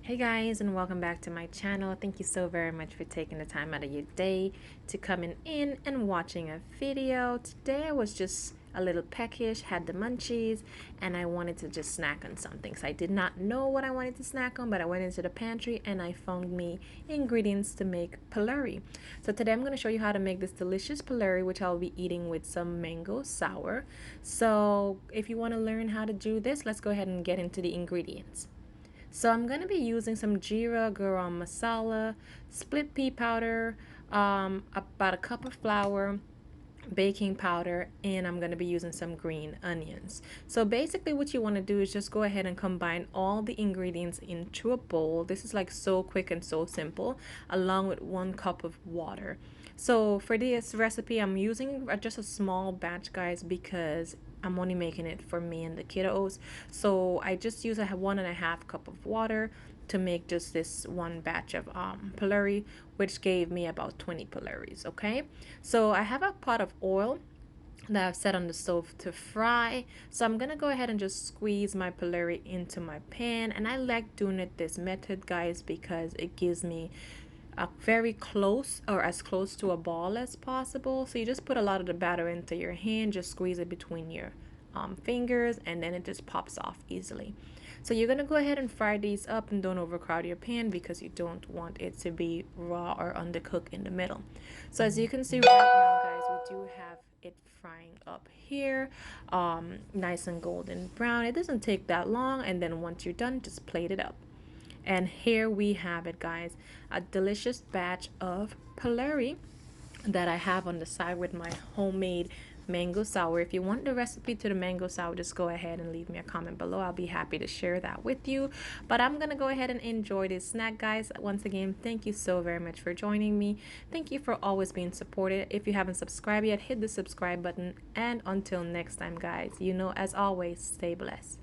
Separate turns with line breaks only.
Hey guys, and welcome back to my channel. Thank you so very much for taking the time out of your day to coming in and watching a video. Today I was just a little peckish, had the munchies, and I wanted to just snack on something. So I did not know what I wanted to snack on, but I went into the pantry and I found me ingredients to make Pholourie. So today I'm going to show you how to make this delicious Pholourie, which I'll be eating with some mango sour. So if you want to learn how to do this, let's go ahead and get into the ingredients. So I'm going to be using some geerah, garam masala, split pea powder, about a cup of flour, baking powder, and I'm going to be using some green onions. So basically what you want to do is just go ahead and combine all the ingredients into a bowl. This is like so quick and so simple, along with 1 cup of water. So for this recipe I'm using just a small batch, guys, because I'm only making it for me and the kiddos. So I just use a 1.5 cup of water to make just this one batch of Pholourie, which gave me about 20 Phoulouries. Okay, so I have a pot of oil that I've set on the stove to fry. So I'm gonna go ahead and just squeeze my Pholourie into my pan, and I like doing it this method, guys, because it gives me a very close, or as close to a ball as possible. So you just put a lot of the batter into your hand, just squeeze it between your fingers, and then it just pops off easily. So you're gonna go ahead and fry these up, and don't overcrowd your pan because you don't want it to be raw or undercooked in the middle. So as you can see right now, guys, we do have it frying up here, nice and golden brown. It doesn't take that long, and then once you're done, just plate it up. And here we have it, guys, a delicious batch of Pholourie that I have on the side with my homemade mango sour. If you want the recipe to the mango sour, just go ahead and leave me a comment below. I'll be happy to share that with you. But I'm gonna go ahead and enjoy this snack, guys. Once again, thank you so very much for joining me. Thank you for always being supported. If you haven't subscribed yet, hit the subscribe button. And until next time, guys, as always, stay blessed.